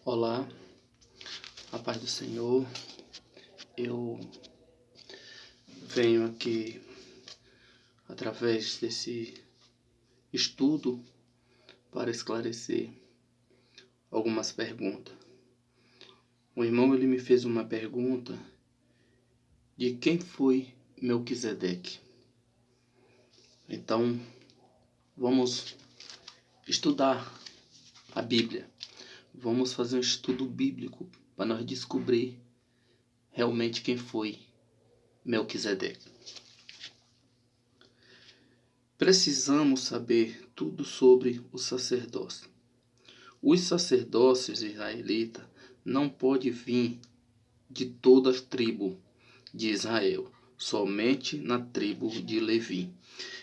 Olá, a paz do Senhor. Eu venho aqui através desse estudo para esclarecer algumas perguntas. O irmão ele me fez uma pergunta de quem foi Melquisedeque. Então, vamos estudar a Bíblia. Vamos fazer um estudo bíblico para nós descobrir realmente quem foi Melquisedeque. Precisamos saber tudo sobre o sacerdócio. Os sacerdócios israelitas não podem vir de toda a tribo de Israel, somente na tribo de Levi.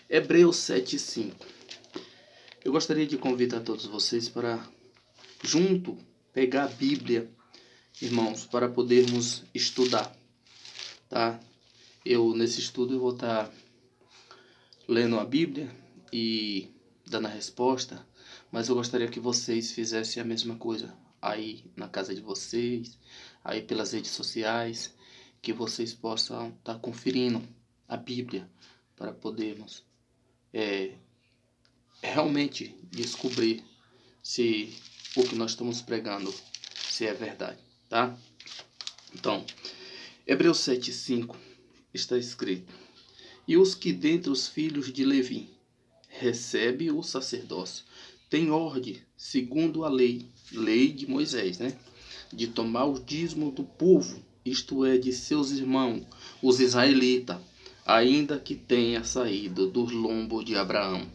Hebreus 7:5. Eu gostaria de convidar todos vocês para junto pegar a Bíblia, irmãos, para podermos estudar, tá? Nesse estudo eu vou estar lendo a Bíblia e dando a resposta, mas eu gostaria que vocês fizessem a mesma coisa aí na casa de vocês, aí pelas redes sociais, que vocês possam estar conferindo a Bíblia para podermos realmente descobrir se o que nós estamos pregando se é verdade, tá? Então, Hebreus 7:5 está escrito: e os que dentre os filhos de Levi recebe o sacerdócio tem ordem, segundo a lei de Moisés, de tomar o dízimo do povo, isto é, de seus irmãos, os israelitas, ainda que tenha saído dos lombos de Abraão.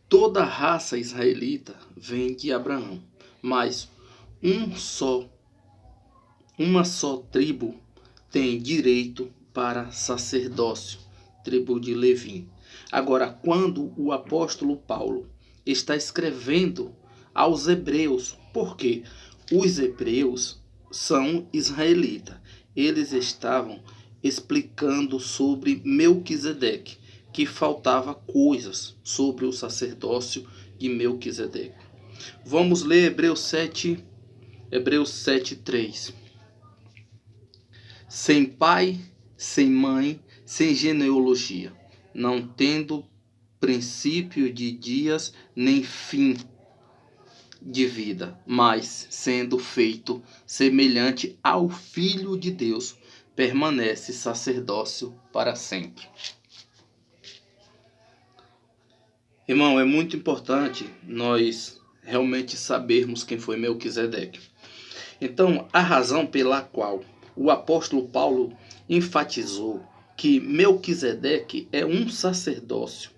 Toda a raça israelita vem de Abraão, mas uma só tribo tem direito para sacerdócio, tribo de Levi. Agora, quando o apóstolo Paulo está escrevendo aos hebreus, porque os hebreus são israelitas, eles estavam explicando sobre Melquisedeque, que faltava coisas sobre o sacerdócio de Melquisedeque. Vamos ler Hebreus 7:3. Sem pai, sem mãe, sem genealogia, não tendo princípio de dias nem fim de vida, mas sendo feito semelhante ao Filho de Deus, permanece sacerdócio para sempre. Irmão, é muito importante nós realmente sabermos quem foi Melquisedeque. Então, a razão pela qual o apóstolo Paulo enfatizou que Melquisedeque é um sacerdócio.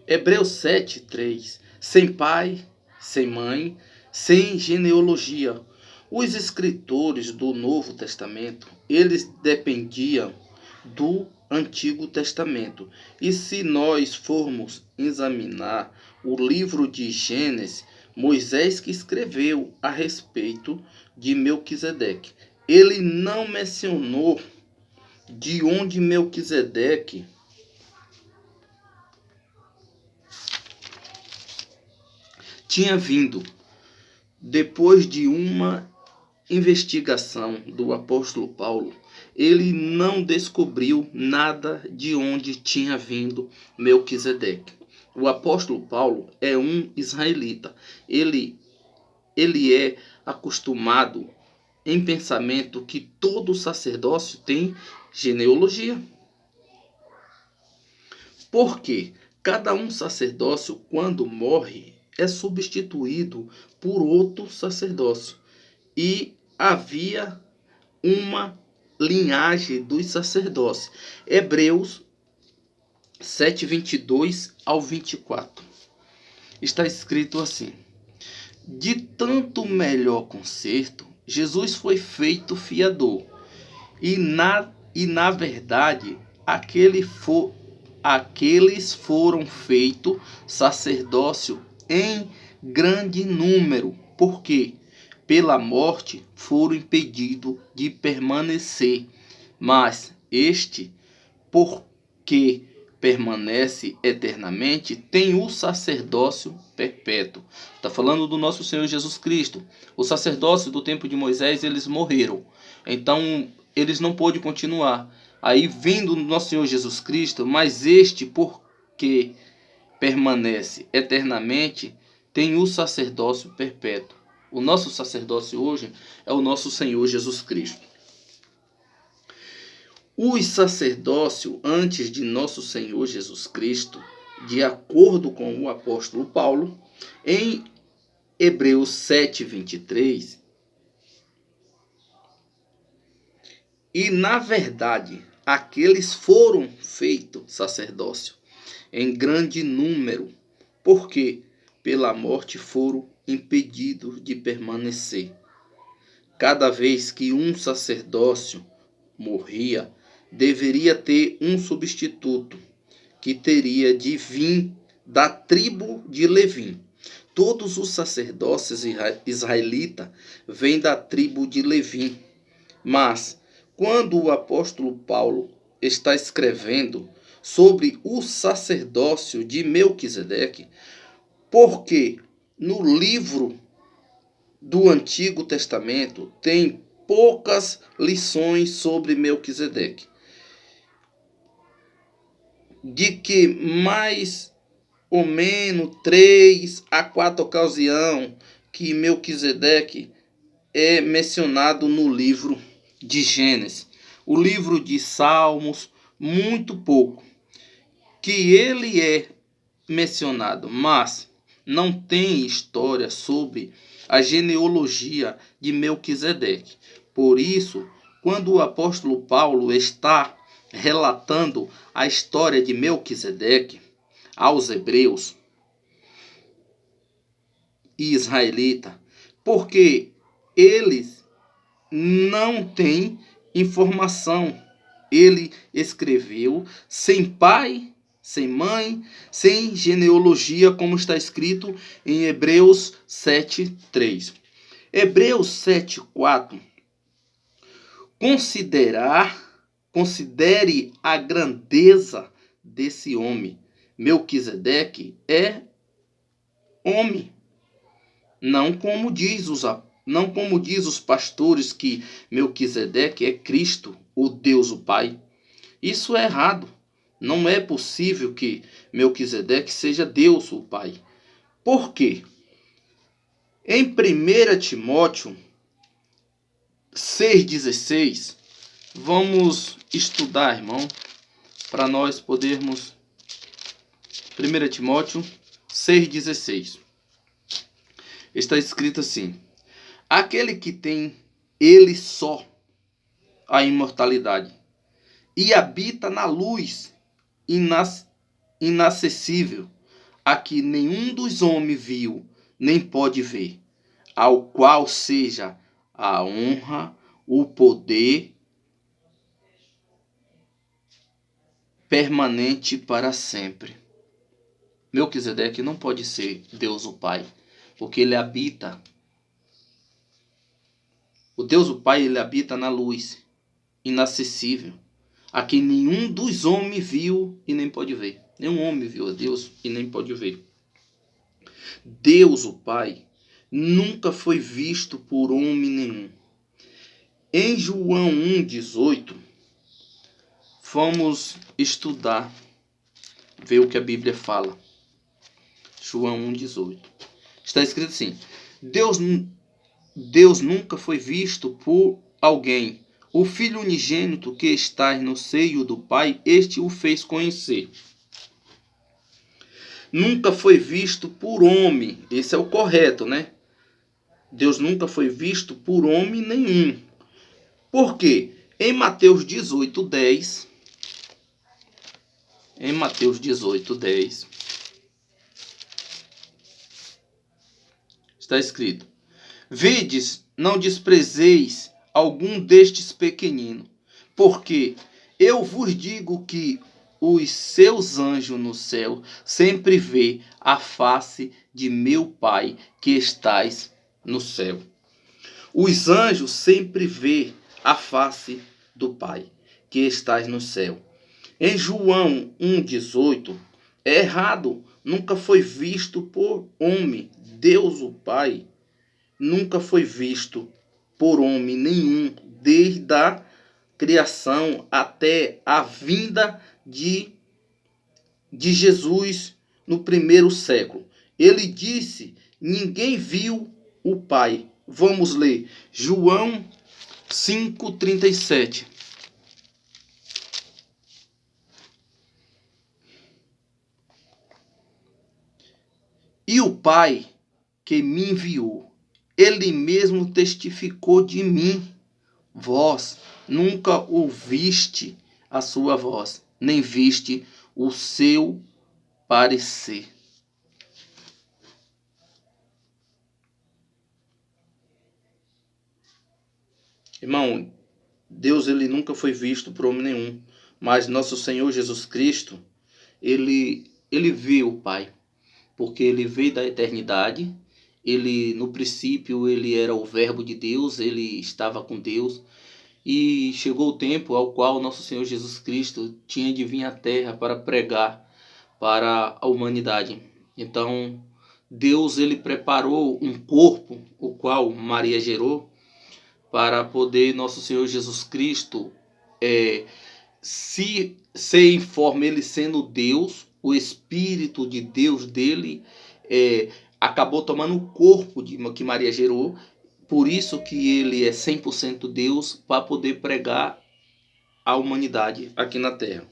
Hebreus 7:3. Sem pai, sem mãe, sem genealogia. Os escritores do Novo Testamento, eles dependiam do Antigo Testamento. E se nós formos examinar o livro de Gênesis, Moisés que escreveu a respeito de Melquisedeque. Ele não mencionou de onde Melquisedeque tinha vindo. Depois de uma investigação do apóstolo Paulo, ele não descobriu nada de onde tinha vindo Melquisedeque. O apóstolo Paulo é um israelita. Ele é acostumado em pensamento que todo sacerdócio tem genealogia. Porque cada um sacerdócio, quando morre, é substituído por outro sacerdócio. E havia uma linhagem dos sacerdócios. Hebreus 7:22 ao 24. Está escrito assim: de tanto melhor conserto, Jesus foi feito fiador. E na verdade, aqueles foram feitos sacerdócio em grande número, porque pela morte foram impedidos de permanecer, mas este, porque permanece eternamente, tem o sacerdócio perpétuo. Está falando do nosso Senhor Jesus Cristo. O sacerdócio do tempo de Moisés, eles morreram. Então, eles não pôde continuar. Aí, vindo do nosso Senhor Jesus Cristo, mas este, porque permanece eternamente, tem o sacerdócio perpétuo. O nosso sacerdócio hoje é o nosso Senhor Jesus Cristo. O sacerdócio antes de nosso Senhor Jesus Cristo, de acordo com o apóstolo Paulo, em Hebreus 7:23, e na verdade, aqueles foram feitos sacerdócio em grande número, porque pela morte foram impedidos de permanecer. Cada vez que um sacerdócio morria, deveria ter um substituto, que teria de vir da tribo de Levi. Todos os sacerdotes israelitas vêm da tribo de Levi. Mas, quando o apóstolo Paulo está escrevendo sobre o sacerdócio de Melquisedeque, porque no livro do Antigo Testamento tem poucas lições sobre Melquisedeque, de que mais ou menos 3 a 4 ocasiões que Melquisedeque é mencionado no livro de Gênesis. O livro de Salmos, muito pouco. Que ele é mencionado, mas não tem história sobre a genealogia de Melquisedeque. Por isso, quando o apóstolo Paulo está relatando a história de Melquisedeque aos hebreus e israelitas, porque eles não têm informação. Ele escreveu sem pai, sem mãe, sem genealogia, como está escrito em Hebreus 7:3. Hebreus 7:4. Considere a grandeza desse homem. Melquisedeque é homem, não como diz os pastores que Melquisedeque é Cristo, o Deus o Pai. Isso é errado. Não é possível que Melquisedeque seja Deus o Pai. Por quê? Em 1 Timóteo 6,16, vamos estudar, irmão, para nós podermos. 1 Timóteo 6,16. Está escrito assim: aquele que tem ele só a imortalidade e habita na luz inacessível, a que nenhum dos homens viu, nem pode ver, ao qual seja a honra, o poder permanente para sempre. Melquisedeque não pode ser Deus o Pai, porque ele habita. O Deus o Pai, ele habita na luz inacessível, a quem nenhum dos homens viu e nem pode ver. Nenhum homem viu a Deus e nem pode ver. Deus o Pai nunca foi visto por homem nenhum. Em João 1,18, vamos estudar, ver o que a Bíblia fala. João 1,18. Está escrito assim: Deus nunca foi visto por alguém. O Filho unigênito que está no seio do Pai, este o fez conhecer. Nunca foi visto por homem. Esse é o correto, né? Deus nunca foi visto por homem nenhum. Por quê? Em Mateus 18:10, está escrito: Vedes, não desprezeis algum destes pequeninos, porque eu vos digo que os seus anjos no céu sempre vê a face de meu Pai que estais no céu. Os anjos sempre vê a face do Pai que estás no céu. Em João 1,18, é errado, nunca foi visto por homem. Deus o Pai nunca foi visto por homem nenhum, desde a criação até a vinda de Jesus no primeiro século. Ele disse: ninguém viu o Pai. Vamos ler João 5,37. E o Pai que me enviou, ele mesmo testificou de mim. Vós nunca ouviste a sua voz, nem viste o seu parecer. Irmão, Deus ele nunca foi visto por homem nenhum, mas nosso Senhor Jesus Cristo, ele viu o Pai, porque ele veio da eternidade. Ele no princípio ele era o verbo de Deus, ele estava com Deus. E chegou o tempo ao qual nosso Senhor Jesus Cristo tinha de vir à terra para pregar para a humanidade. Então, Deus ele preparou um corpo, o qual Maria gerou, para poder nosso Senhor Jesus Cristo se ser em forma, ele sendo Deus, o Espírito de Deus dele acabou tomando o corpo que Maria gerou. Por isso que ele é 100% Deus, para poder pregar a humanidade aqui na Terra.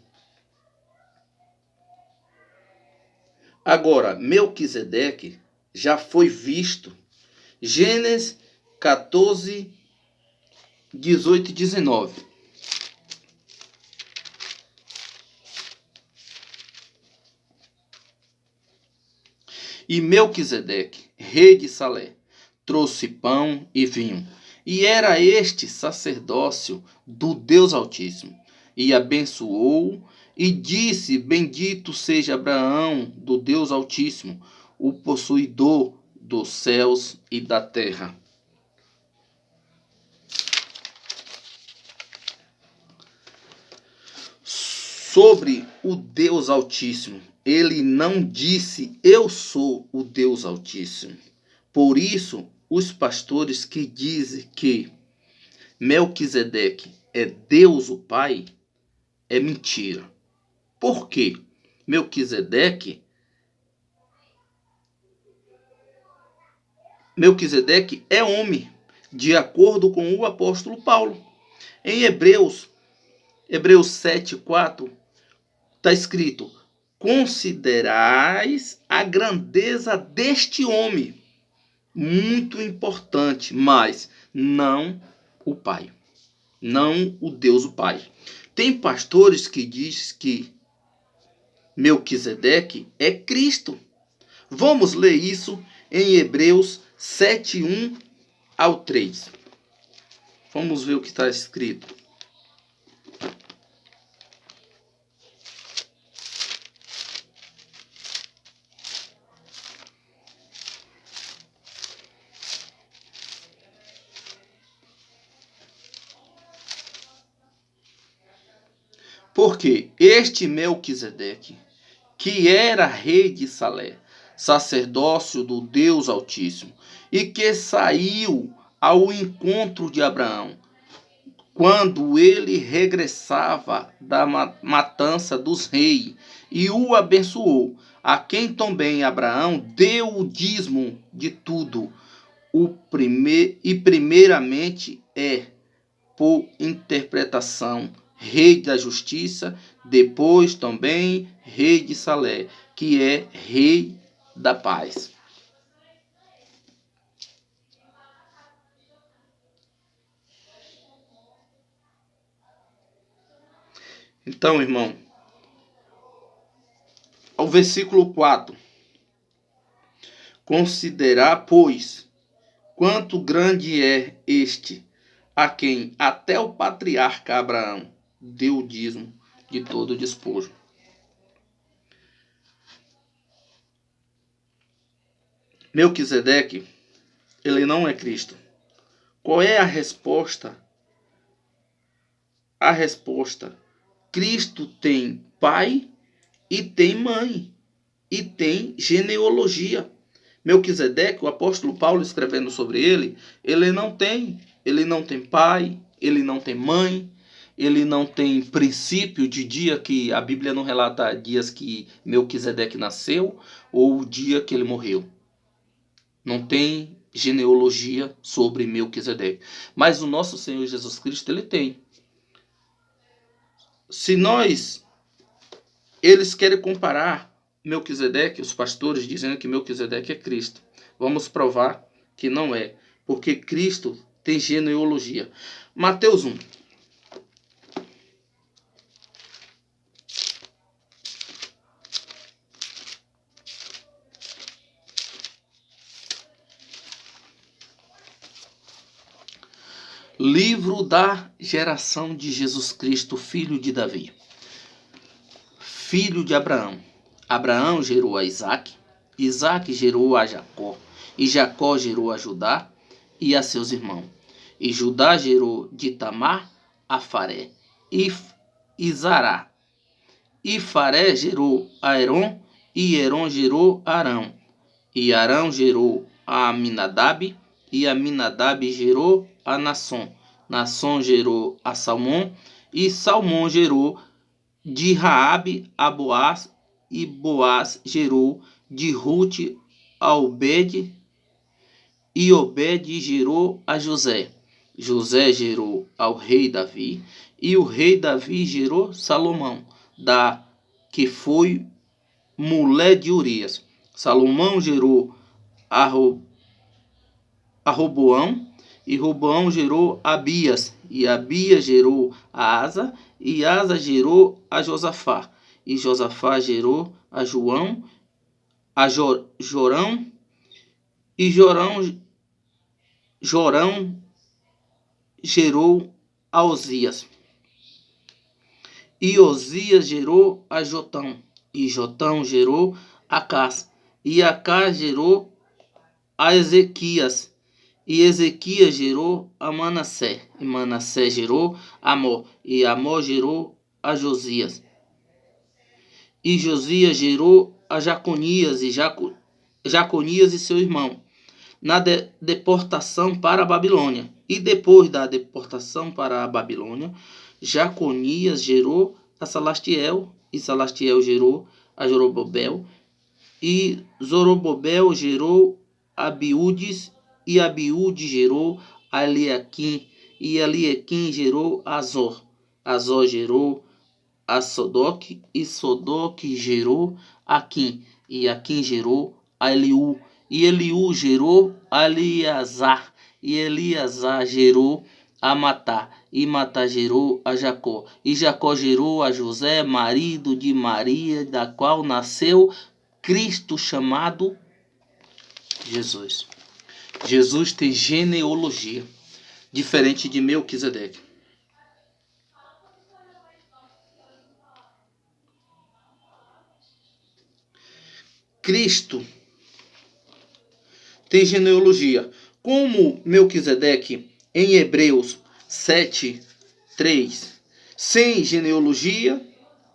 Agora, Melquisedeque já foi visto. Gênesis 14, 18 e 19. E Melquisedeque, rei de Salé, trouxe pão e vinho. E era este sacerdócio do Deus Altíssimo. E abençoou e disse: bendito seja Abraão do Deus Altíssimo, o possuidor dos céus e da terra. Sobre o Deus Altíssimo, ele não disse: eu sou o Deus Altíssimo. Por isso, os pastores que dizem que Melquisedeque é Deus o Pai, é mentira. Por quê? Melquisedeque é homem, de acordo com o apóstolo Paulo. Em Hebreus 7,4, está escrito: considerais a grandeza deste homem, muito importante, mas não o Pai, não o Deus o Pai. Tem pastores que dizem que Melquisedeque é Cristo. Vamos ler isso em Hebreus 7:1 ao 3. Vamos ver o que está escrito. Porque este Melquisedeque, que era rei de Salé, sacerdócio do Deus Altíssimo, e que saiu ao encontro de Abraão, quando ele regressava da matança dos reis, e o abençoou, a quem também Abraão deu o dízimo de tudo, primeiramente por interpretação, rei da justiça, depois também rei de Salé, que é rei da paz. Então, irmão, ao versículo 4. Considerar, pois, quanto grande é este, a quem até o patriarca Abraão deu o dízimo de todo o despojo. Melquisedeque, ele não é Cristo. Qual é a resposta? A resposta Cristo tem pai e tem mãe e tem genealogia. Melquisedeque, o apóstolo Paulo escrevendo sobre ele, ele não tem pai, ele não tem mãe, ele não tem princípio de dia, que a Bíblia não relata dias que Melquisedeque nasceu ou o dia que ele morreu. Não tem genealogia sobre Melquisedeque. Mas o nosso Senhor Jesus Cristo, ele tem. Se eles querem comparar Melquisedeque, os pastores dizendo que Melquisedeque é Cristo. Vamos provar que não é, porque Cristo tem genealogia. Mateus 1. Livro da geração de Jesus Cristo, filho de Davi, filho de Abraão. Abraão gerou a Isaque, Isaque gerou a Jacó, e Jacó gerou a Judá e a seus irmãos. E Judá gerou de Tamar a Faré e Zará. E Faré gerou a Herom, e Herom gerou a Arão. E Arão gerou a Aminadab, e Aminadab gerou a Nasson. Nasson gerou a Salmão, e Salmão gerou de Raabe a Boaz, e Boaz gerou de Rute a Obed, e Obed gerou a José. José gerou ao rei Davi, e o rei Davi gerou Salomão, que foi mulher de Urias. Salomão gerou a Roboão, e Roboão gerou Abias, e Abias gerou a Asa, e Asa gerou a Josafá, e Josafá gerou a João, a Jorão, e Jorão gerou a Osias, e Osias gerou a Jotão, e Jotão gerou a Acás, e Acás gerou a Ezequias, e Ezequias gerou a Manassés, e Manassés gerou a Amós, e Amós gerou a Josias, e Josias gerou a Jaconias, e Jaconias e seu irmão, na deportação para a Babilônia. E depois da deportação para a Babilônia, Jaconias gerou a Salastiel, e Salastiel gerou a Zorobabel, e Zorobabel gerou a Abiúdes, e Abiúde gerou a Eliaquim, e Eliaquim gerou a Azor. Azor gerou a Sodoque, e Sodoque gerou a Aquim, e Aquim gerou a Eliú, e Eliú gerou a Eleazar, e Eleazar gerou a Matá, e Matá gerou a Jacó, e Jacó gerou a José, marido de Maria, da qual nasceu Cristo, chamado Jesus. Jesus tem genealogia, diferente de Melquisedeque. Cristo tem genealogia. Como Melquisedeque em Hebreus 7:3, sem genealogia,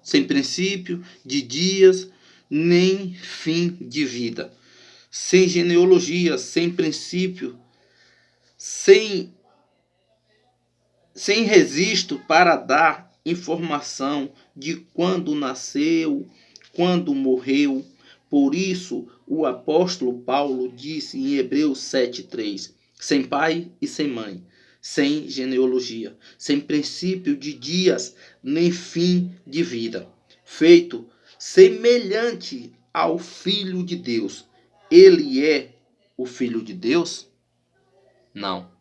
sem princípio de dias, nem fim de vida. Sem genealogia, sem princípio, sem registro para dar informação de quando nasceu, quando morreu. Por isso, o apóstolo Paulo disse em Hebreus 7:3, sem pai e sem mãe, sem genealogia, sem princípio de dias, nem fim de vida, feito semelhante ao Filho de Deus. Ele é o Filho de Deus? Não.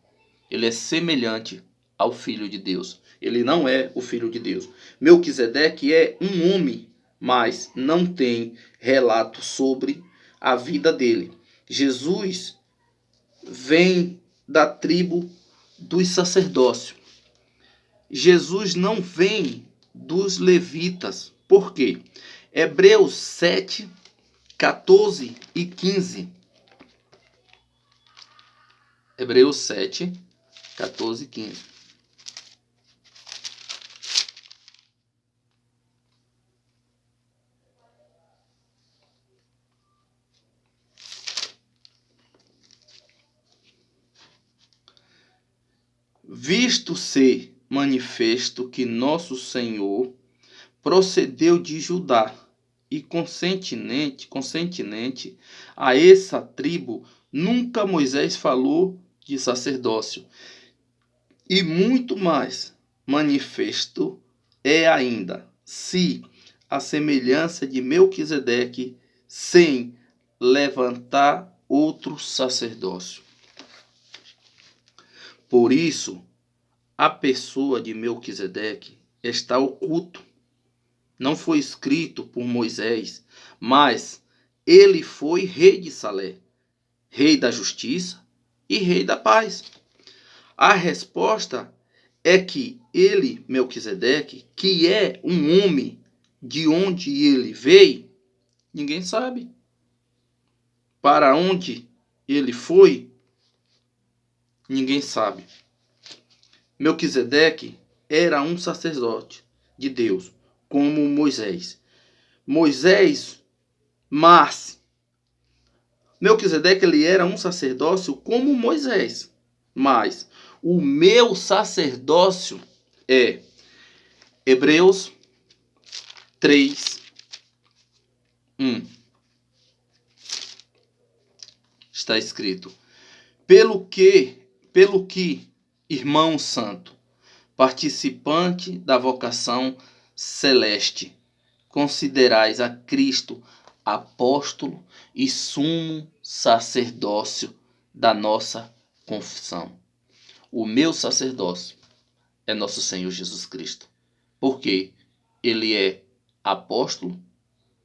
Ele é semelhante ao Filho de Deus. Ele não é o Filho de Deus. Melquisedeque é um homem, mas não tem relato sobre a vida dele. Jesus vem da tribo dos sacerdócios. Jesus não vem dos levitas. Por quê? Hebreus 7:14 e 15. Hebreus 7:14 e 15. visto ser manifesto que nosso Senhor procedeu de Judá, e consentinte a essa tribo, nunca Moisés falou de sacerdócio. E muito mais manifesto é ainda, se a semelhança de Melquisedeque, sem levantar outro sacerdócio. Por isso, a pessoa de Melquisedeque está oculto. Não foi escrito por Moisés, mas ele foi rei de Salé, rei da justiça e rei da paz. A resposta é que ele, Melquisedeque, que é um homem de onde ele veio, ninguém sabe. Para onde ele foi, ninguém sabe. Melquisedeque era um sacerdote de Deus, como Moisés. Melquisedeque ele era um sacerdócio como Moisés, mas o meu sacerdócio é Hebreus 3:1. Está escrito: pelo que, irmão santo, participante da vocação celeste, considerais a Cristo apóstolo e sumo sacerdócio da nossa confissão. O meu sacerdócio é nosso Senhor Jesus Cristo, porque ele é apóstolo,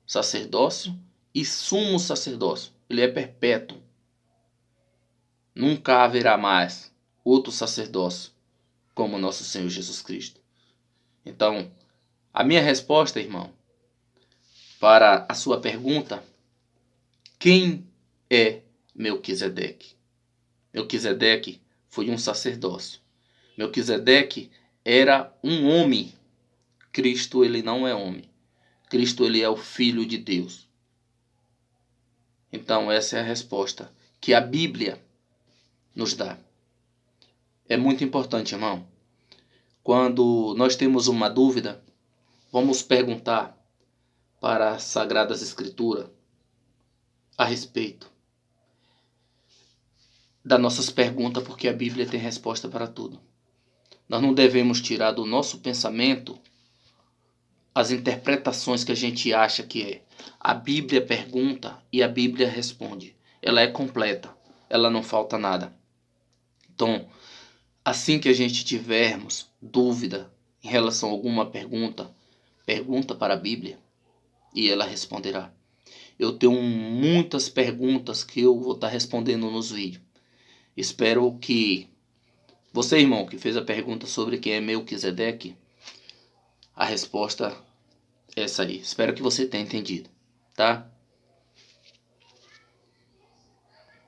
sacerdócio e sumo sacerdócio. Ele é perpétuo. Nunca haverá mais outro sacerdócio como nosso Senhor Jesus Cristo. Então, a minha resposta, irmão, para a sua pergunta, quem é Melquisedeque? Melquisedeque foi um sacerdócio. Melquisedeque era um homem. Cristo, ele não é homem. Cristo, ele é o Filho de Deus. Então, essa é a resposta que a Bíblia nos dá. É muito importante, irmão. Quando nós temos uma dúvida, vamos perguntar para as Sagradas Escrituras a respeito das nossas perguntas, porque a Bíblia tem resposta para tudo. Nós não devemos tirar do nosso pensamento as interpretações que a gente acha que é. A Bíblia pergunta e a Bíblia responde. Ela é completa, ela não falta nada. Então, assim que a gente tivermos dúvida em relação a alguma pergunta, pergunta para a Bíblia e ela responderá. Eu tenho muitas perguntas que eu vou estar respondendo nos vídeos. Espero que você, irmão, que fez a pergunta sobre quem é Melquisedeque, a resposta é essa aí. Espero que você tenha entendido, tá?